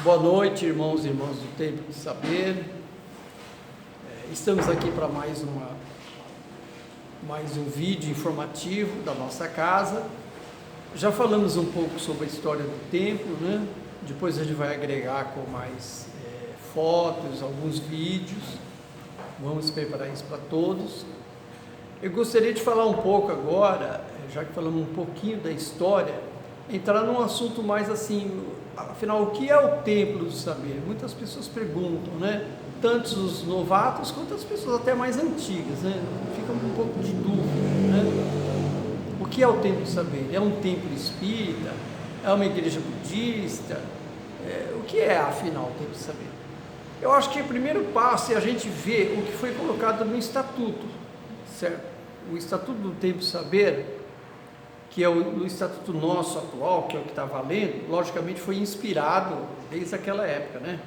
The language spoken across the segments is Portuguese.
Boa noite, irmãos e irmãs do Templo de Saber. Estamos aqui para mais um vídeo informativo da nossa casa. Já falamos um pouco sobre a história do templo, né? Depois a gente vai agregar com mais fotos, alguns vídeos. Vamos preparar isso para todos. Eu gostaria de falar um pouco agora, já que falamos um pouquinho da história, entrar num assunto mais assim, afinal, o que é o Templo do Saber? Muitas pessoas perguntam, né? Tanto os novatos quanto as pessoas até mais antigas, né? Fica um pouco de dúvida, né? O que é o Templo do Saber? É um templo espírita? É uma igreja budista? O que é, afinal, o Templo do Saber? Eu acho que o primeiro passo é a gente ver o que foi colocado no Estatuto, certo? O Estatuto do Templo do Saber, que é o estatuto nosso atual, que é o que está valendo, logicamente foi inspirado desde aquela época, né,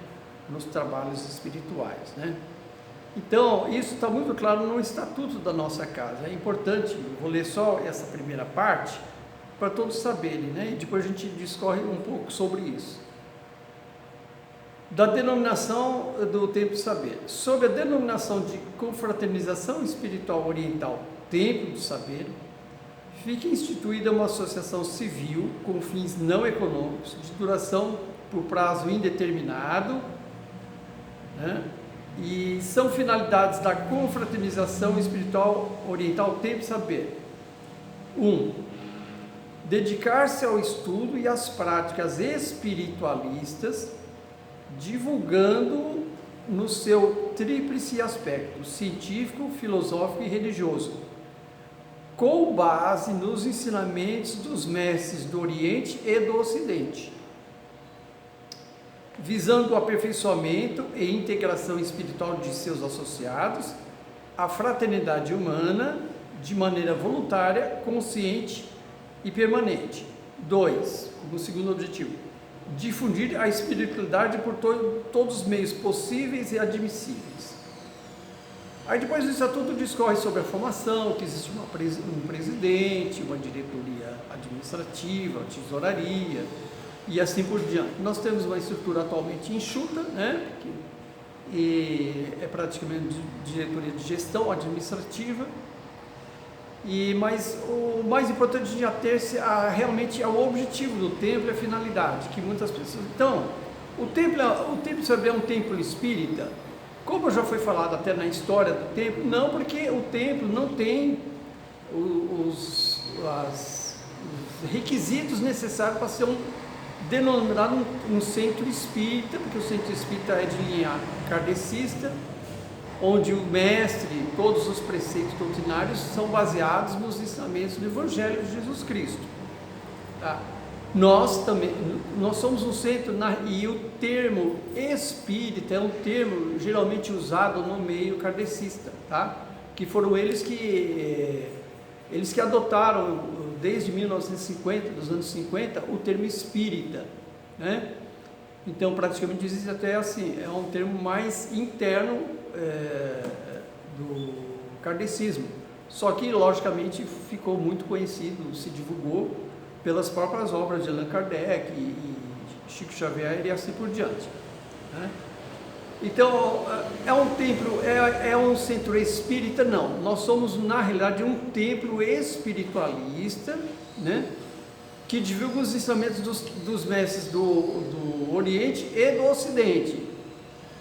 nos trabalhos espirituais, né. Então, isso está muito claro no estatuto da nossa casa. É importante, eu vou ler só essa primeira parte, para todos saberem, né, e depois a gente discorre um pouco sobre isso. Da denominação do Templo do Saber. Sob a denominação de Confraternização Espiritual Oriental Templo do Saber, fica instituída uma associação civil com fins não econômicos, de duração por prazo indeterminado, né? E são finalidades da confraternização espiritual oriental Templo do Saber. 1. Dedicar-se ao estudo e às práticas espiritualistas, divulgando no seu tríplice aspecto, científico, filosófico e religioso, com base nos ensinamentos dos mestres do Oriente e do Ocidente, visando o aperfeiçoamento e integração espiritual de seus associados, a fraternidade humana, de maneira voluntária, consciente e permanente. 2. Como segundo objetivo, difundir a espiritualidade por todos os meios possíveis e admissíveis. Aí depois o estatuto discorre sobre a formação, que existe um presidente, uma diretoria administrativa, tesouraria e assim por diante. Nós temos uma estrutura atualmente enxuta, né? E é praticamente diretoria de gestão administrativa. Mas o mais importante de ater-se realmente ao objetivo do templo e a finalidade, que muitas pessoas... Então, o templo do Saber é um templo espírita. Como já foi falado até na história do templo, não, porque o templo não tem os requisitos necessários para ser denominado um centro espírita, porque o centro espírita é de linha kardecista, onde o mestre, todos os preceitos doutrinários são baseados nos ensinamentos do Evangelho de Jesus Cristo. Tá? Nós somos um centro, e o termo espírita é um termo geralmente usado no meio kardecista, tá? Que foram eles que adotaram desde 1950, dos anos 50, o termo espírita, né? Então praticamente existe até assim, é um termo mais interno do kardecismo, só que logicamente ficou muito conhecido, se divulgou pelas próprias obras de Allan Kardec e Chico Xavier e assim por diante, né? Então, é um templo, é um centro espírita? Não, nós somos na realidade um templo espiritualista, né? Que divulga os ensinamentos dos mestres do Oriente e do Ocidente.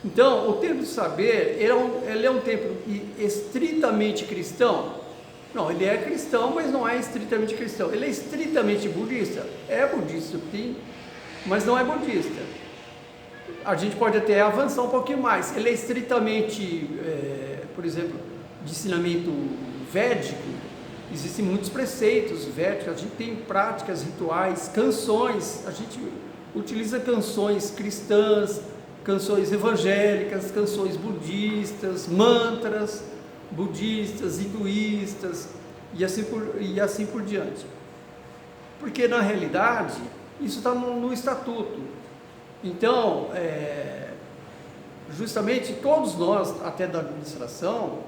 Então, o Templo do Saber, ele é um templo estritamente cristão? Não, ele é cristão, mas não é estritamente cristão. Ele é estritamente budista? É budista, sim, mas não é budista. A gente pode até avançar um pouquinho mais. Ele é estritamente, por exemplo, de ensinamento védico. Existem muitos preceitos védicos, a gente tem práticas, rituais, canções. A gente utiliza canções cristãs, canções evangélicas, canções budistas, mantras budistas, hinduístas e assim por diante, porque na realidade isso está no estatuto. Então, justamente todos nós, até da administração,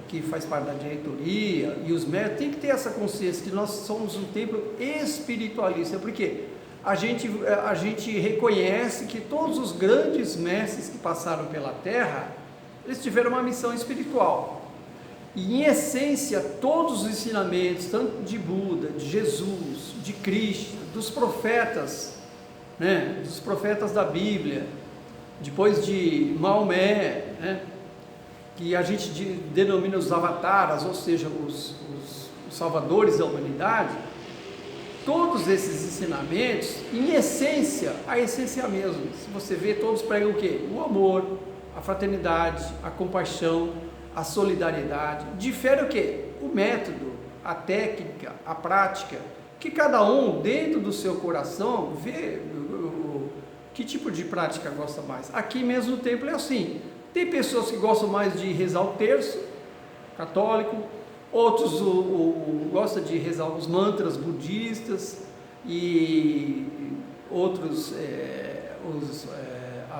que faz parte da diretoria e os médicos, tem que ter essa consciência que nós somos um templo espiritualista, porque a gente reconhece que todos os grandes mestres que passaram pela Terra, eles tiveram uma missão espiritual. E, em essência, todos os ensinamentos, tanto de Buda, de Jesus, de Krishna, dos profetas, né, dos profetas da Bíblia, depois de Maomé, né, que a gente denomina os avataras, ou seja, os salvadores da humanidade, todos esses ensinamentos, em essência, a essência é a mesma. Se você vê, todos pregam o quê? O amor, a fraternidade, a compaixão, a solidariedade. Difere o quê? O método, a técnica, a prática, que cada um, dentro do seu coração, vê que tipo de prática gosta mais. Aqui mesmo no templo é assim. Tem pessoas que gostam mais de rezar o terço católico, outros gostam de rezar os mantras budistas, e outros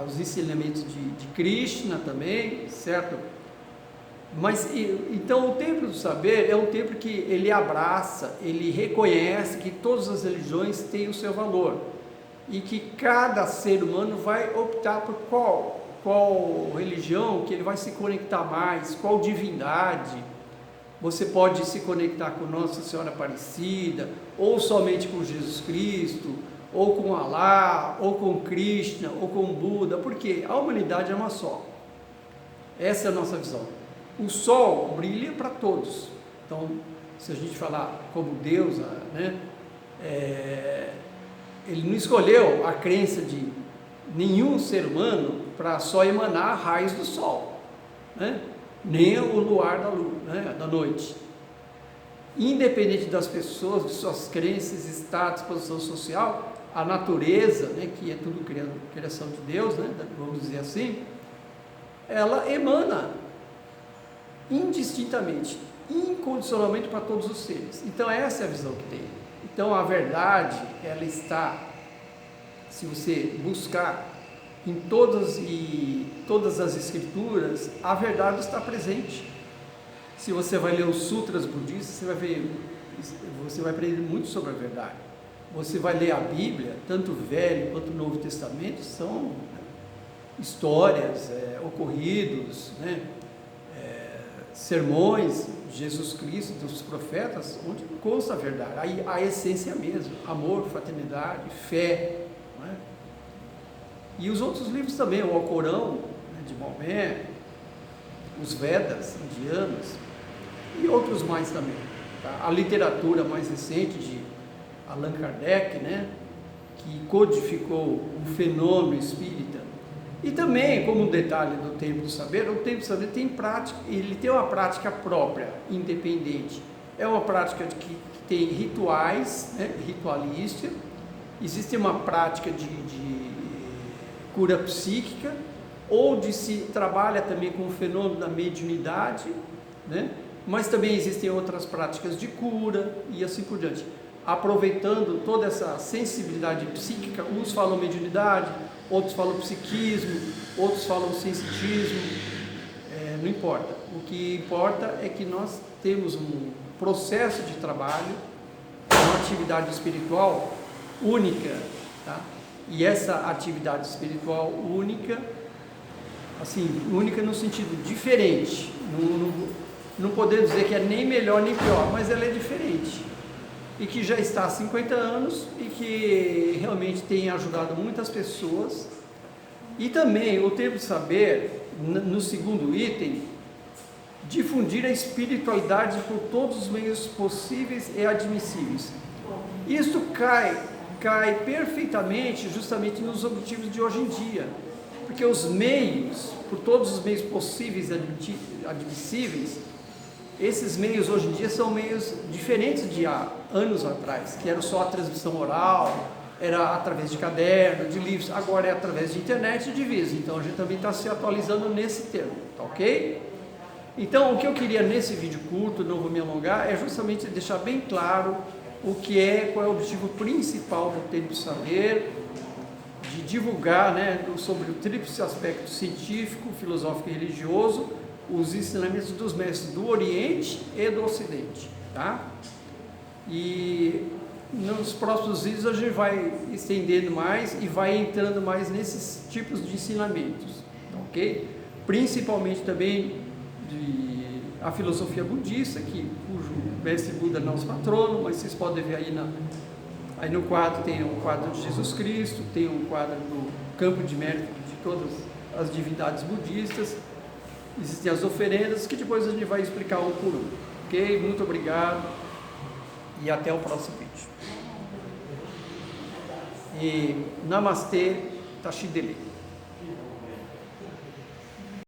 os ensinamentos de Krishna também, certo? Mas então o templo do saber é um templo que ele abraça, ele reconhece que todas as religiões têm o seu valor e que cada ser humano vai optar por qual religião que ele vai se conectar mais, qual divindade. Você pode se conectar com Nossa Senhora Aparecida, ou somente com Jesus Cristo, ou com Alá, ou com Krishna, ou com Buda, porque a humanidade é uma só. Essa é a nossa visão. O sol brilha para todos. Então, se a gente falar como Deus, né, ele não escolheu a crença de nenhum ser humano para só emanar raios do sol, né, nem o luar da lua, né, da noite. Independente das pessoas, de suas crenças, status, posição social, a natureza, né, que é tudo criação de Deus, né, vamos dizer assim, ela emana indistintamente, incondicionalmente para todos os seres. Então essa é a visão que tem. Então a verdade, ela está, se você buscar em todas as escrituras, a verdade está presente. Se você vai ler os sutras budistas, você vai aprender muito sobre a verdade. Você vai ler a Bíblia, tanto o Velho quanto o Novo Testamento, são histórias, ocorridos, né, sermões de Jesus Cristo, dos profetas, onde consta a verdade, a essência mesmo, amor, fraternidade, fé, né? E os outros livros também, o Alcorão, né, de Maomé, os Vedas indianos e outros mais também, tá? A literatura mais recente de Allan Kardec, né, que codificou o fenômeno espírita. E também, como um detalhe do Templo do Saber, o Templo do Saber tem prática, ele tem uma prática própria, independente. É uma prática que tem rituais, né, ritualística, existe uma prática de cura psíquica, onde se trabalha também com o fenômeno da mediunidade, né, mas também existem outras práticas de cura e assim por diante. Aproveitando toda essa sensibilidade psíquica, uns falam mediunidade, outros falam psiquismo, outros falam sensitismo, não importa. O que importa é que nós temos um processo de trabalho, uma atividade espiritual única, tá? E essa atividade espiritual única, assim, única no sentido diferente, não podemos dizer que é nem melhor nem pior, mas ela é diferente. E que já está há 50 anos e que realmente tem ajudado muitas pessoas. E também o Templo do Saber, no segundo item, difundir a espiritualidade por todos os meios possíveis e admissíveis. Isto cai perfeitamente justamente nos objetivos de hoje em dia, porque os meios, por todos os meios possíveis e admissíveis, esses meios hoje em dia são meios diferentes de há anos atrás, que era só a transmissão oral, era através de caderno, de livros, agora é através de internet e de vídeos. Então a gente também está se atualizando nesse termo, tá ok? Então o que eu queria nesse vídeo curto, não vou me alongar, é justamente deixar bem claro qual é o objetivo principal do Templo do Saber, de divulgar, né, sobre o tríplice aspecto científico, filosófico e religioso, os ensinamentos dos mestres do Oriente e do Ocidente, tá? E nos próximos vídeos a gente vai estendendo mais e vai entrando mais nesses tipos de ensinamentos, ok? Principalmente também a filosofia budista, cujo mestre Buda é nosso patrono, mas vocês podem ver aí no quadro tem um quadro de Jesus Cristo, tem um quadro do campo de mérito de todas as divindades budistas, existem as oferendas, que depois a gente vai explicar um por um, ok? Muito obrigado e até o próximo vídeo. E Namastê, Tashidele.